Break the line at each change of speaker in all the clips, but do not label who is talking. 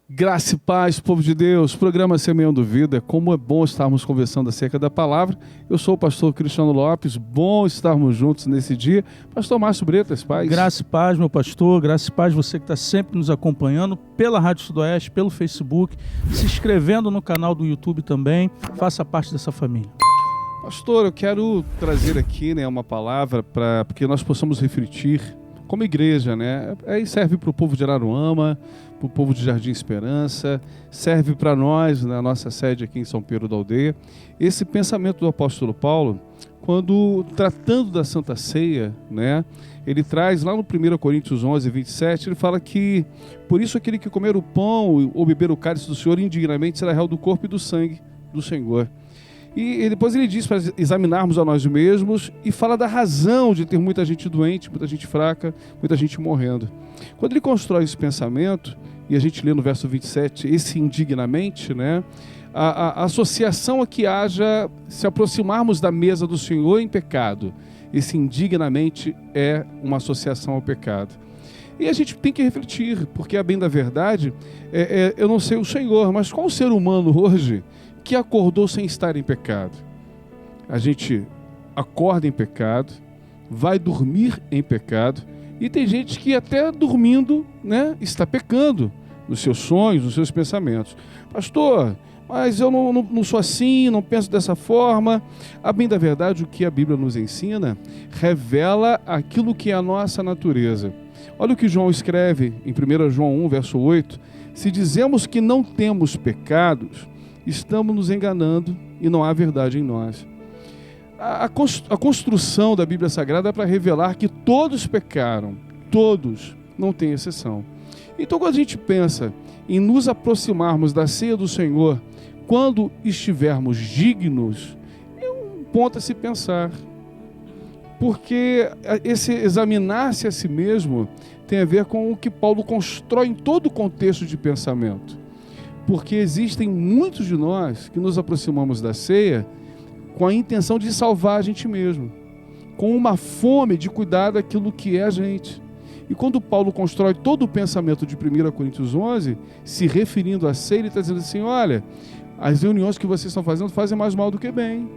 Graça e paz, povo de Deus, programa Semeando Vida. Como é bom estarmos conversando acerca da palavra. Eu sou o pastor Cristiano Lopes, bom estarmos juntos nesse dia. Pastor Márcio Bretas, paz.
Graça e paz, meu pastor, graça e paz, você que está sempre nos acompanhando pela Rádio Sudoeste, pelo Facebook, se inscrevendo no canal do YouTube também, faça parte dessa família.
Pastor, eu quero trazer aqui uma palavra para que nós possamos refletir como igreja, Aí serve para o povo de Araruama, para o povo de Jardim Esperança, serve para nós, na nossa sede aqui em São Pedro da Aldeia, esse pensamento do apóstolo Paulo, quando tratando da Santa Ceia, ele traz lá no 1 Coríntios 11, 27, ele fala que, por isso aquele que comer o pão ou beber o cálice do Senhor indignamente será réu do corpo e do sangue do Senhor. E depois ele diz para examinarmos a nós mesmos e fala da razão de ter muita gente doente, muita gente fraca, muita gente morrendo. Quando ele constrói esse pensamento, e a gente lê no verso 27, esse indignamente, a associação a que haja se aproximarmos da mesa do Senhor em pecado. Esse indignamente é uma associação ao pecado. E a gente tem que refletir, porque a bem da verdade, eu não sei o Senhor, mas qual ser humano hoje que acordou sem estar em pecado? A gente acorda em pecado, vai dormir em pecado, e tem gente que até dormindo, está pecando nos seus sonhos, nos seus pensamentos. Pastor, mas eu não sou assim, não penso dessa forma. A bem da verdade, o que a Bíblia nos ensina, revela aquilo que é a nossa natureza. Olha o que João escreve em 1 João 1, verso 8. Se dizemos que não temos pecados, estamos nos enganando e não há verdade em nós. A construção da Bíblia Sagrada é para revelar que todos pecaram, todos, não tem exceção. Então, quando a gente pensa em nos aproximarmos da ceia do Senhor, quando estivermos dignos, é um ponto a se pensar. Porque esse examinar-se a si mesmo tem a ver com o que Paulo constrói em todo o contexto de pensamento. Porque existem muitos de nós que nos aproximamos da ceia com a intenção de salvar a gente mesmo, com uma fome de cuidar daquilo que é a gente. E quando Paulo constrói todo o pensamento de 1 Coríntios 11, se referindo à ceia, ele está dizendo assim, olha, as reuniões que vocês estão fazendo fazem mais mal do que bem,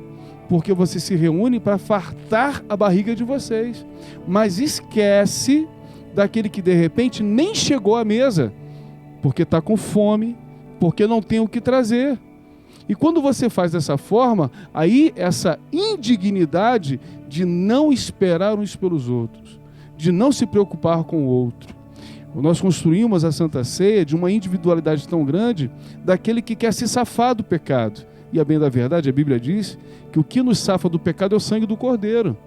porque vocês se reúnem para fartar a barriga de vocês, mas esquece daquele que de repente nem chegou à mesa, porque está com fome, porque não tem o que trazer. E quando você faz dessa forma, aí essa indignidade de não esperar uns pelos outros, de não se preocupar com o outro. Nós construímos a Santa Ceia de uma individualidade tão grande daquele que quer se safar do pecado. E a bem da verdade, a Bíblia diz que o que nos safa do pecado é o sangue do Cordeiro.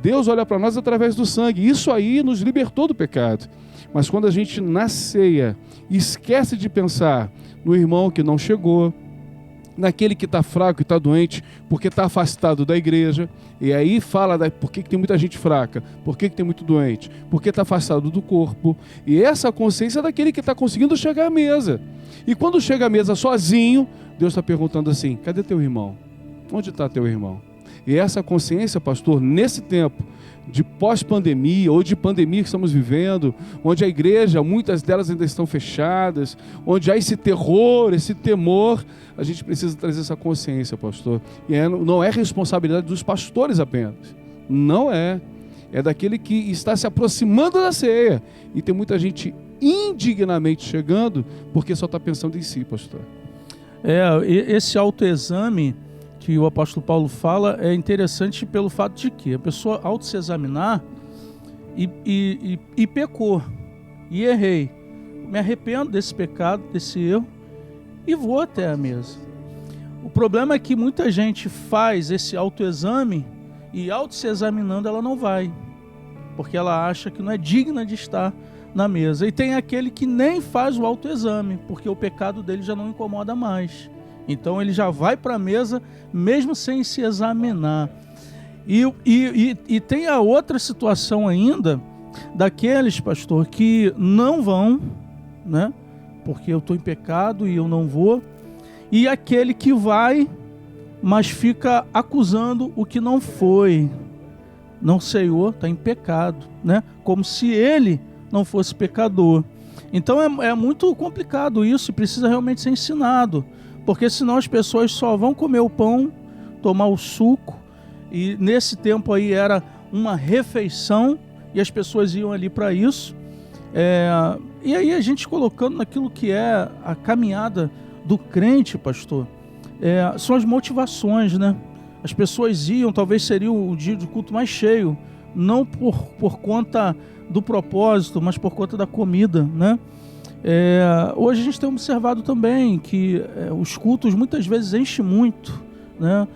Deus olha para nós através do sangue. Isso aí nos libertou do pecado. Mas quando a gente na ceia esquece de pensar no irmão que não chegou, naquele que está fraco e está doente, porque está afastado da igreja, e aí fala por que tem muita gente fraca, por que tem muito doente, porque está afastado do corpo, e essa consciência é daquele que está conseguindo chegar à mesa. E quando chega à mesa sozinho, Deus está perguntando assim, cadê teu irmão? Onde está teu irmão? E essa consciência, pastor, nesse tempo de pós-pandemia ou de pandemia que estamos vivendo, onde a igreja, muitas delas ainda estão fechadas, onde há esse terror, esse temor, a gente precisa trazer essa consciência, pastor. E não é responsabilidade dos pastores apenas, não é. É daquele que está se aproximando da ceia. E tem muita gente indignamente chegando porque só está pensando em si, pastor.
Esse autoexame que o apóstolo Paulo fala é interessante pelo fato de que a pessoa, ao se examinar, e pecou, e errei, me arrependo desse pecado, desse erro, e vou até a mesa. O problema é que muita gente faz esse autoexame e, ao se examinando, ela não vai, porque ela acha que não é digna de estar na mesa. E tem aquele que nem faz o autoexame, porque o pecado dele já não incomoda mais. Então ele já vai para a mesa mesmo sem se examinar. E tem a outra situação ainda, daqueles, pastor, que não vão, porque eu estou em pecado e eu não vou, e aquele que vai, mas fica acusando o que não foi. Não, Senhor, está em pecado, como se ele não fosse pecador. Então é muito complicado isso e precisa realmente ser ensinado, porque senão as pessoas só vão comer o pão, tomar o suco, e nesse tempo aí era uma refeição e as pessoas iam ali para isso. E aí a gente colocando naquilo que é a caminhada do crente, pastor, são as motivações, né? As pessoas iam, talvez seria o dia de culto mais cheio, não por conta do propósito, mas por conta da comida, né? Hoje a gente tem observado também que os cultos muitas vezes enchem muito, né?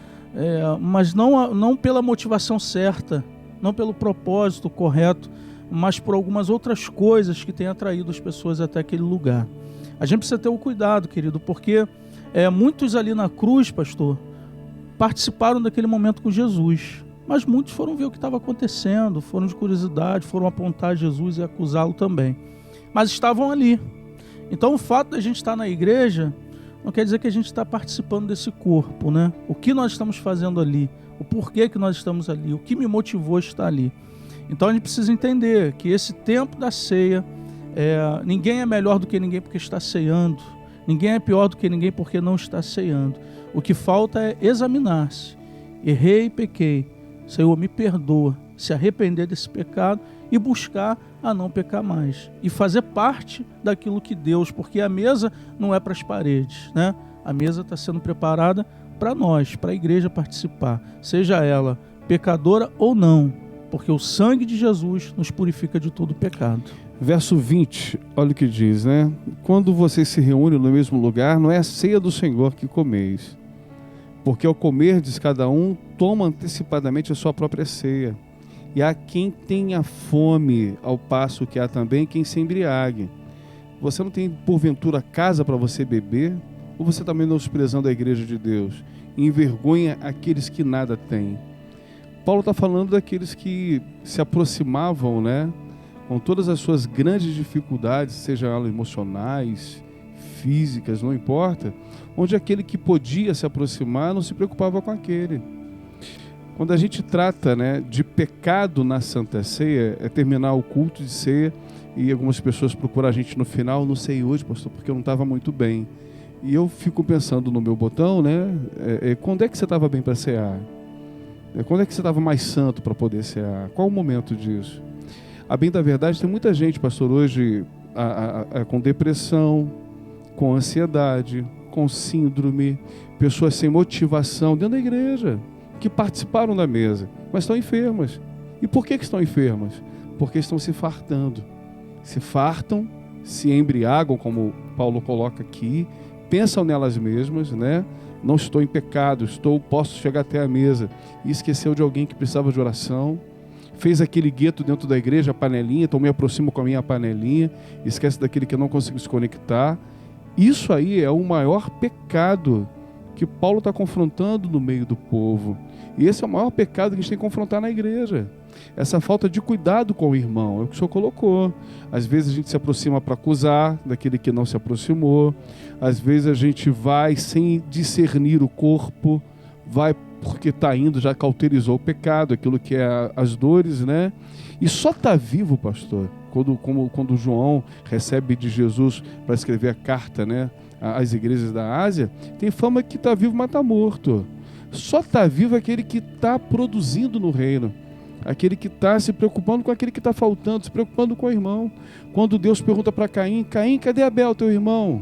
Mas não pela motivação certa, não pelo propósito correto, mas por algumas outras coisas que têm atraído as pessoas até aquele lugar. A gente precisa ter o cuidado, querido, porque muitos ali na cruz, pastor, participaram daquele momento com Jesus, mas muitos foram ver o que estava acontecendo, foram de curiosidade, foram apontar Jesus e acusá-lo também, mas estavam ali. Então o fato da gente estar na igreja não quer dizer que a gente está participando desse corpo, né? O que nós estamos fazendo ali, o porquê que nós estamos ali, o que me motivou a estar ali. Então a gente precisa entender que esse tempo da ceia, ninguém é melhor do que ninguém porque está ceando, ninguém é pior do que ninguém porque não está ceando. O que falta é examinar-se. Errei e pequei, Senhor, me perdoa, se arrepender desse pecado e buscar a não pecar mais. E fazer parte daquilo que Deus, porque a mesa não é para as paredes, né? A mesa está sendo preparada para nós, para a igreja participar, seja ela pecadora ou não, porque o sangue de Jesus nos purifica de todo pecado.
Verso 20, olha o que diz, né? Quando vocês se reúnem no mesmo lugar, não é a ceia do Senhor que comeis, porque ao comerdes cada um toma antecipadamente a sua própria ceia. E há quem tenha fome, ao passo que há também quem se embriague. Você não tem, porventura, casa para você beber? Ou você está menosprezando a igreja de Deus? E envergonha aqueles que nada têm? Paulo está falando daqueles que se aproximavam, né, com todas as suas grandes dificuldades, sejam elas emocionais, físicas, não importa, onde aquele que podia se aproximar não se preocupava com aquele. Quando a gente trata, né, de pecado na Santa Ceia, é terminar o culto de ceia e algumas pessoas procuram a gente no final, não sei hoje, pastor, porque eu não estava muito bem. E eu fico pensando no meu botão, né, quando é que você estava bem para cear? Quando é que você estava mais santo para poder cear? Qual o momento disso? A bem da verdade, tem muita gente, pastor, hoje com depressão, com ansiedade, com síndrome, pessoas sem motivação dentro da igreja, que participaram da mesa, mas estão enfermas. E por que estão enfermas? Porque estão se fartando. Se fartam, se embriagam, como Paulo coloca aqui, pensam nelas mesmas, né? Não estou em pecado, posso chegar até a mesa. E esqueceu de alguém que precisava de oração. Fez aquele gueto dentro da igreja, a panelinha, então me aproximo com a minha panelinha, esquece daquele que eu não consigo se conectar. Isso aí é o maior pecado que Paulo está confrontando no meio do povo. E esse é o maior pecado que a gente tem que confrontar na igreja. Essa falta de cuidado com o irmão, é o que o senhor colocou. Às vezes a gente se aproxima para acusar daquele que não se aproximou. Às vezes a gente vai sem discernir o corpo, vai porque está indo, já cauterizou o pecado, aquilo que é as dores, né? E só está vivo, pastor, quando João recebe de Jesus para escrever a carta, né, às igrejas da Ásia, tem fama que está vivo, mas está morto. Só está vivo aquele que está produzindo no reino, aquele que está se preocupando com aquele que está faltando, se preocupando com o irmão. Quando Deus pergunta para Caim, Caim, cadê Abel, teu irmão?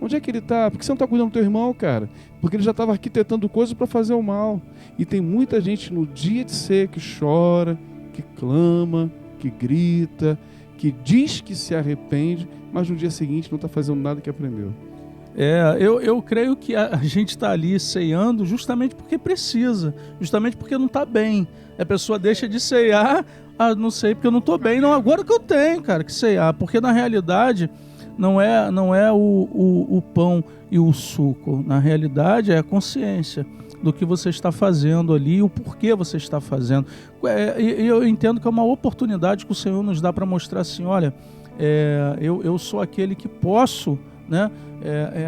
Onde é que ele está? Por que você não está cuidando do teu irmão, cara? Porque ele já estava arquitetando coisas para fazer o mal. E tem muita gente no dia de ceia que chora, que clama, que grita, que diz que se arrepende, mas no dia seguinte não está fazendo nada que aprendeu.
Eu creio que a gente está ali ceando justamente porque precisa, justamente porque não está bem. A pessoa deixa de cear, não sei, porque eu não estou bem. Não, agora que eu tenho, cara, que cear. Porque na realidade não é o pão e o suco. Na realidade é a consciência do que você está fazendo ali, o porquê você está fazendo. Eu entendo que é uma oportunidade que o Senhor nos dá para mostrar assim, olha, eu sou aquele que posso, né,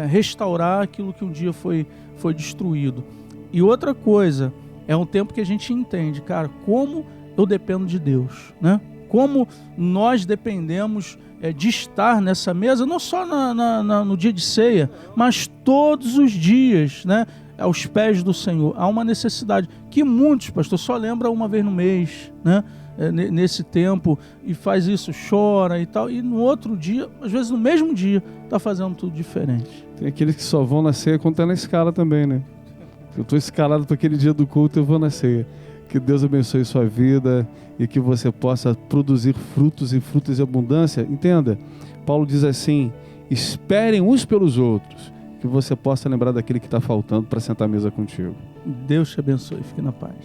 restaurar aquilo que um dia foi destruído. E outra coisa, é um tempo que a gente entende, cara, como eu dependo de Deus, né? como nós dependemos de estar nessa mesa, não só no dia de ceia, mas todos os dias, né? Aos pés do Senhor. Há uma necessidade que muitos, pastor, só lembra uma vez no mês, né? Nesse tempo, e faz isso, chora e tal, e no outro dia, às vezes no mesmo dia, está fazendo tudo diferente.
Tem aqueles que só vão na ceia quando tá na escala também, né? Eu estou escalado para aquele dia do culto, eu vou na ceia. Que Deus abençoe sua vida e que você possa produzir frutos e frutos em abundância. Entenda, Paulo diz assim, esperem uns pelos outros, que você possa lembrar daquele que está faltando para sentar à mesa contigo.
Deus te abençoe, fique na paz.